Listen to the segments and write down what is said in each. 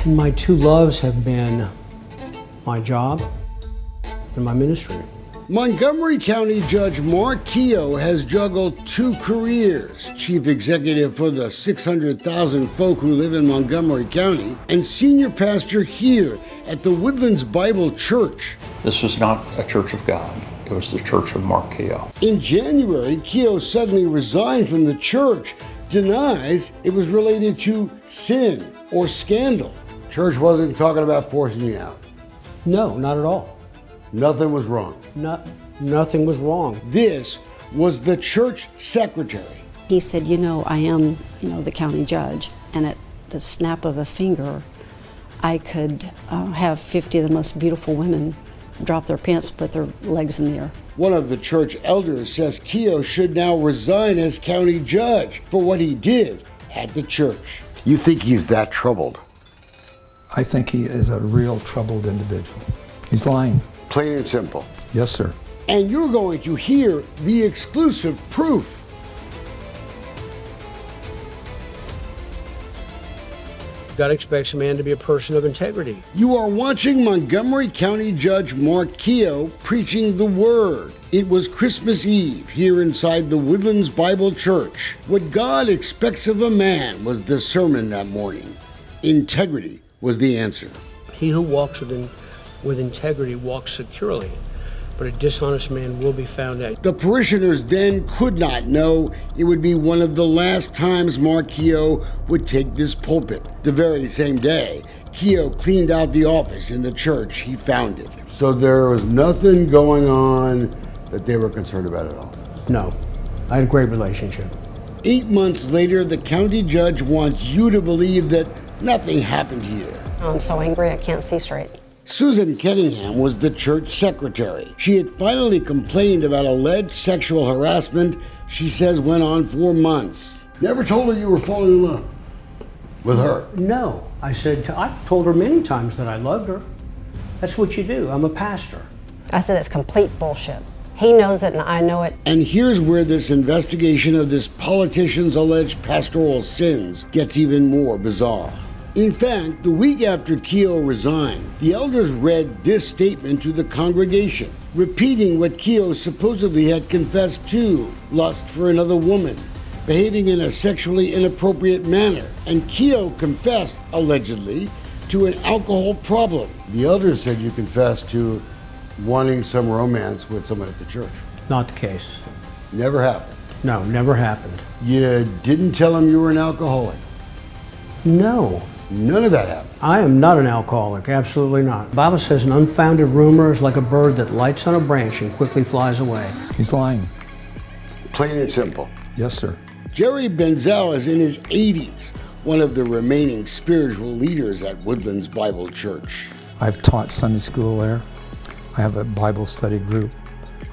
My two loves have been my job and my ministry. Montgomery County Judge Mark Keough has juggled two careers: chief executive for the 600,000 folk who live in Montgomery County, and senior pastor here at the Woodlands Bible Church. This was not a church of God. It was the church of Mark Keough. In January, Keough suddenly resigned from the church, denies it was related to sin or scandal. Church wasn't talking about forcing you out. No, not at all. Nothing was wrong. Nothing was wrong. This was the church secretary. He said, I am, the county judge, and at the snap of a finger, I could have 50 of the most beautiful women drop their pants, put their legs in the air. One of the church elders says Keough should now resign as county judge for what he did at the church. You think he's that troubled? I think he is a real troubled individual. He's lying. Plain and simple. Yes, sir. And you're going to hear the exclusive proof. God expects a man to be a person of integrity. You are watching Montgomery County Judge Mark Keough preaching the Word. It was Christmas Eve here inside the Woodlands Bible Church. What God expects of a man was the sermon that morning. Integrity was the answer. He who walks with integrity walks securely, but a dishonest man will be found out. The parishioners then could not know it would be one of the last times Mark Keough would take this pulpit. The very same day, Keough cleaned out the office in the church he founded. So there was nothing going on that they were concerned about at all? No, I had a great relationship. 8 months later, the county judge wants you to believe that nothing happened here. I'm so angry I can't see straight. Susan Kenningham was the church secretary. She had finally complained about alleged sexual harassment she says went on for months. Never told her you were falling in love with her? No. I told her many times that I loved her. That's what you do. I'm a pastor. I said it's complete bullshit. He knows it and I know it. And here's where this investigation of this politician's alleged pastoral sins gets even more bizarre. In fact, the week after Keough resigned, the elders read this statement to the congregation, repeating what Keough supposedly had confessed to: lust for another woman, behaving in a sexually inappropriate manner. And Keough confessed, allegedly, to an alcohol problem. The elders said you confessed to wanting some romance with someone at the church. Not the case. Never happened? No, never happened. You didn't tell him you were an alcoholic? No. None of that happened? I am not an alcoholic, absolutely not. The Bible says an unfounded rumor is like a bird that lights on a branch and quickly flies away. He's lying. Plain and simple. Yes, sir. Jerry Benzel is in his 80s, one of the remaining spiritual leaders at Woodlands Bible Church. I've taught Sunday school there. I have a Bible study group.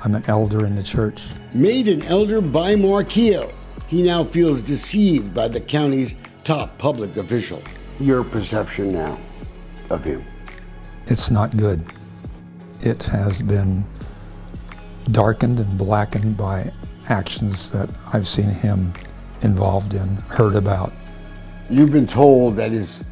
I'm an elder in the church. Made an elder by Mark Keough, he now feels deceived by the county's top public official. Your perception now of him? It's not good. It has been darkened and blackened by actions that I've seen him involved in, heard about. You've been told that his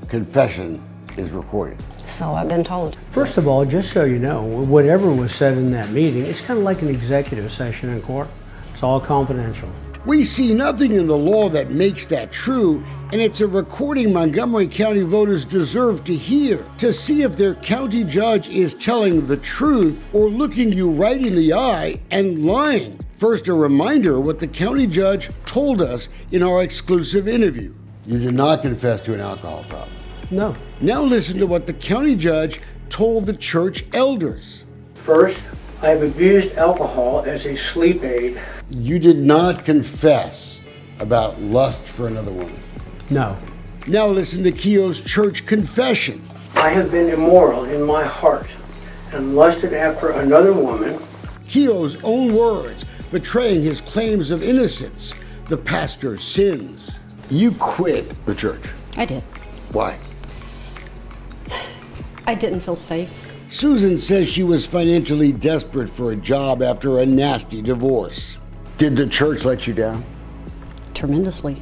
confession is recorded. So I've been told. First of all, just so you know, whatever was said in that meeting, it's kind of like an executive session in court. It's all confidential. We see nothing in the law that makes that true, and it's a recording Montgomery County voters deserve to hear, to see if their county judge is telling the truth or looking you right in the eye and lying. First, a reminder of what the county judge told us in our exclusive interview. You did not confess to an alcohol problem. No. Now listen to what the county judge told the church elders. First, I have abused alcohol as a sleep aid. You did not confess about lust for another woman. No. Now listen to Keough's church confession. I have been immoral in my heart and lusted after another woman. Keough's own words betraying his claims of innocence. The pastor sins. You quit the church. I did. Why? I didn't feel safe. Susan says she was financially desperate for a job after a nasty divorce. Did the church let you down? Tremendously.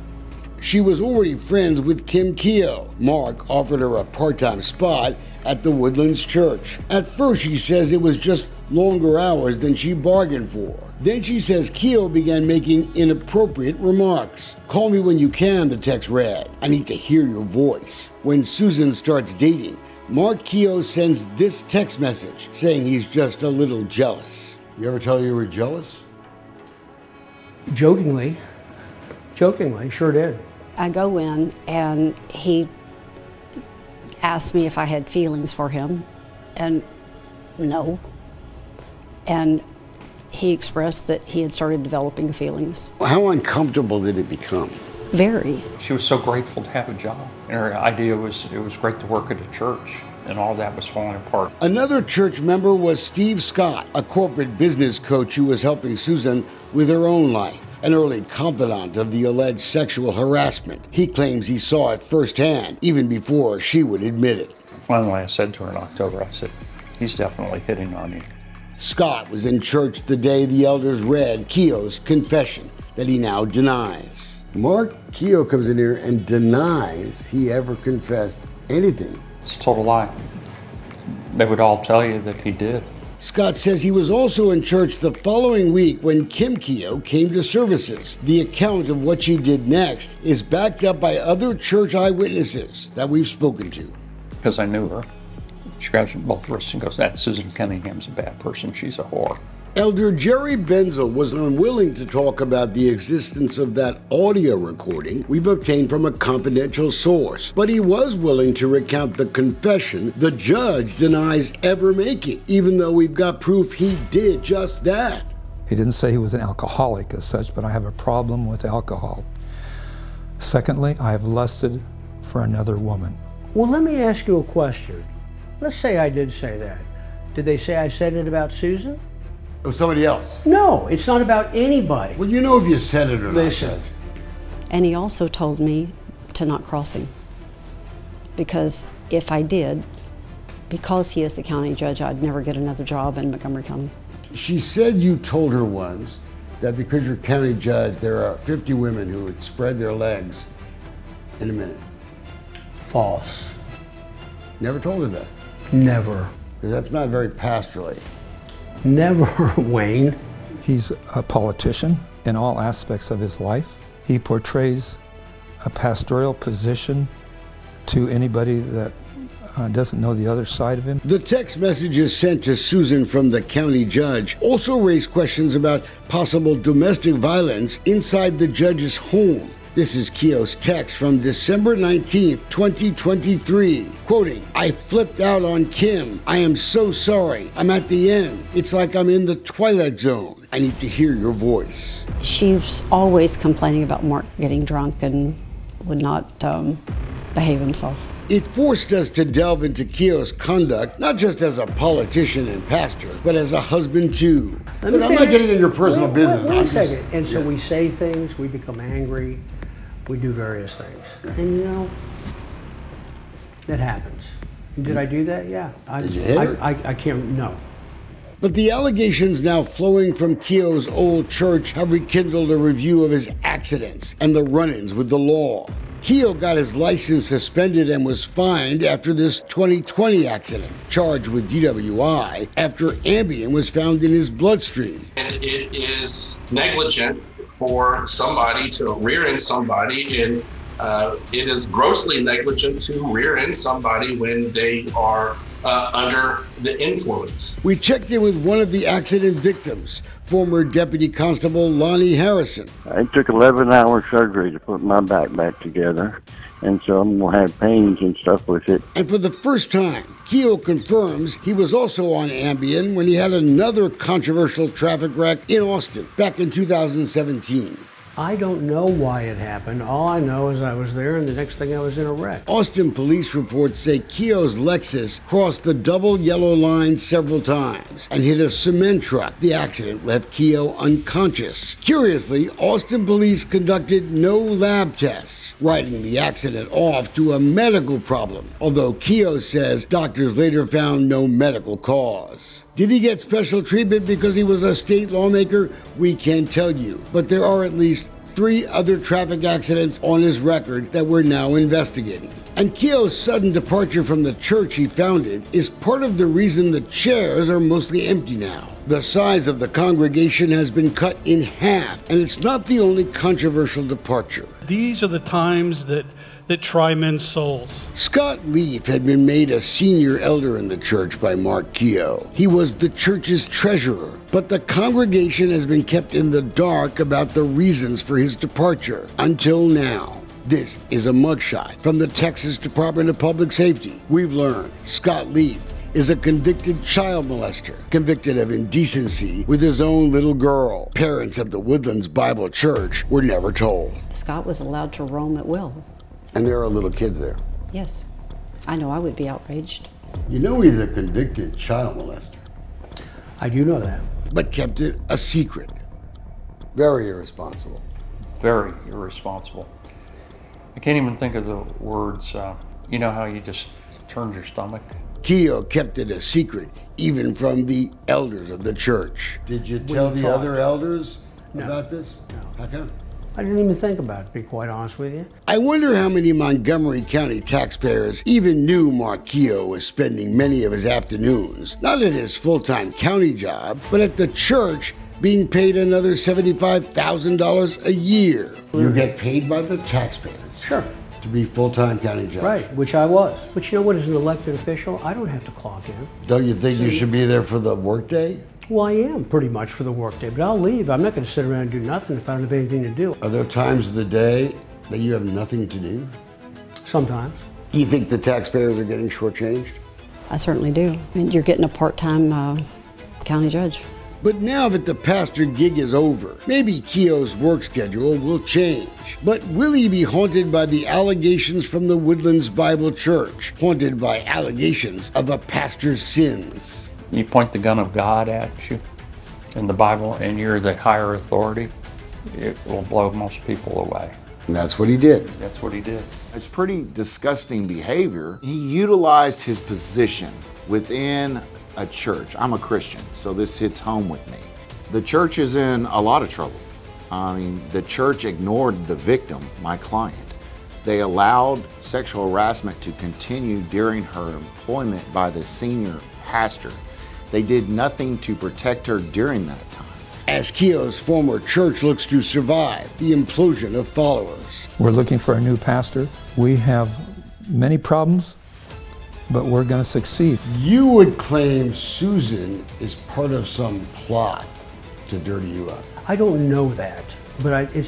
She was already friends with Kim Keough. Mark offered her a part-time spot at the Woodlands Church. At first, she says it was just longer hours than she bargained for. Then she says Keough began making inappropriate remarks. "Call me when you can," the text read. "I need to hear your voice." When Susan starts dating, Mark Keough sends this text message saying he's just a little jealous. You ever tell her you were jealous? Jokingly, sure did. I go in and he asked me if I had feelings for him, and no. And he expressed that he had started developing feelings. How uncomfortable did it become? Very. She was so grateful to have a job. And her idea was it was great to work at a church, and all that was falling apart. Another church member was Steve Scott, a corporate business coach who was helping Susan with her own life, an early confidant of the alleged sexual harassment. He claims he saw it firsthand, even before she would admit it. Finally, I said to her in October, I said, "He's definitely hitting on you." Scott was in church the day the elders read Keough's confession that he now denies. Mark Keough comes in here and denies he ever confessed anything. It's a total lie. They would all tell you that he did. Scott says he was also in church the following week when Kim Keough came to services. The account of what she did next is backed up by other church eyewitnesses that we've spoken to. Because I knew her. She grabs both wrists and goes, "That Susan Cunningham's a bad person. She's a whore." Elder Jerry Benzel was unwilling to talk about the existence of that audio recording we've obtained from a confidential source, but he was willing to recount the confession the judge denies ever making, even though we've got proof he did just that. He didn't say he was an alcoholic as such, but I have a problem with alcohol. Secondly, I have lusted for another woman. Well, let me ask you a question. Let's say I did say that. Did they say I said it about Susan? It was somebody else. No, it's not about anybody. Well, you know if you said it or Listen. not. And he also told me to not cross him, because if I did, because he is the county judge, I'd never get another job in Montgomery County. She said you told her once that because you're county judge, there are 50 women who would spread their legs in a minute. False. Never told her that. Never. Because that's not very pastorally. Never, Wayne. He's a politician in all aspects of his life. He portrays a pastoral position to anybody that doesn't know the other side of him. The text messages sent to Susan from the county judge also raised questions about possible domestic violence inside the judge's home. This is Keough's text from December 19th, 2023. Quoting, "I flipped out on Kim. I am so sorry. I'm at the end. It's like I'm in the twilight zone. I need to hear your voice." She's always complaining about Mark getting drunk and would not behave himself. It forced us to delve into Keough's conduct, not just as a politician and pastor, but as a husband too. Look, I'm not getting in your personal business. Wait a second. And so we say things, we become angry, we do various things. And you know, that happens. Did I do that? Yeah. Did you hit her? I can't, no. But the allegations now flowing from Keough's old church have rekindled a review of his accidents and the run-ins with the law. Keough got his license suspended and was fined after this 2020 accident, charged with DWI after Ambien was found in his bloodstream. And it is negligent for somebody to rear end somebody, and it is grossly negligent to rear end somebody when they are under the influence. We checked in with one of the accident victims, former Deputy Constable Lonnie Harrison. It took 11-hour surgery to put my back together, and so I'm going to have pains and stuff with it. And for the first time, Keough confirms he was also on Ambien when he had another controversial traffic wreck in Austin back in 2017. I don't know why it happened. All I know is I was there and the next thing I was in a wreck. Austin police reports say Keough's Lexus crossed the double yellow line several times and hit a cement truck. The accident left Keough unconscious. Curiously, Austin police conducted no lab tests, writing the accident off to a medical problem, although Keough says doctors later found no medical cause. Did he get special treatment because he was a state lawmaker? We can't tell you, but there are at least 3 other traffic accidents on his record that we're now investigating. And Keough's sudden departure from the church he founded is part of the reason the chairs are mostly empty now. The size of the congregation has been cut in half, and it's not the only controversial departure. These are the times that try men's souls. Scott Leaf had been made a senior elder in the church by Mark Keough. He was the church's treasurer, but the congregation has been kept in the dark about the reasons for his departure until now. This is a mugshot from the Texas Department of Public Safety. We've learned Scott Leaf is a convicted child molester, convicted of indecency with his own little girl. Parents at the Woodlands Bible Church were never told. Scott was allowed to roam at will. And there are little kids there. Yes. I know I would be outraged. You know he's a convicted child molester. I do know that. But kept it a secret. Very irresponsible. Very irresponsible. I can't even think of the words, you know how you just turns your stomach? Keough kept it a secret, even from the elders of the church. Did you tell the other elders about this? No. How come? I didn't even think about it, to be quite honest with you. I wonder how many Montgomery County taxpayers even knew Mark Keough was spending many of his afternoons, not at his full-time county job, but at the church, being paid another $75,000 a year. You get paid by the taxpayers. Sure. To be full-time county judge. Right, which I was. But you know what, as an elected official, I don't have to clock in. Don't you think you should be there for the workday? Well, I am pretty much for the workday, but I'll leave. I'm not going to sit around and do nothing if I don't have anything to do. Are there times of the day that you have nothing to do? Sometimes. You think the taxpayers are getting shortchanged? I certainly do. I mean, you're getting a part-time county judge. But now that the pastor gig is over, maybe Keough's work schedule will change. But will he be haunted by the allegations from the Woodlands Bible Church? Haunted by allegations of a pastor's sins? You point the gun of God at you in the Bible and you're the higher authority, it will blow most people away. And that's what he did. That's what he did. It's pretty disgusting behavior. He utilized his position within a church. I'm a Christian, so this hits home with me. The church is in a lot of trouble. I mean, the church ignored the victim, my client. They allowed sexual harassment to continue during her employment by the senior pastor. They did nothing to protect her during that time. As Keough's former church looks to survive the implosion of followers. We're looking for a new pastor. We have many problems, but we're going to succeed. You would claim Susan is part of some plot to dirty you up. I don't know that, but it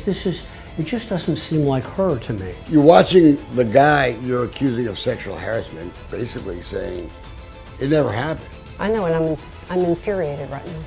just doesn't seem like her to me. You're watching the guy you're accusing of sexual harassment basically saying it never happened. I know, and I'm infuriated right now.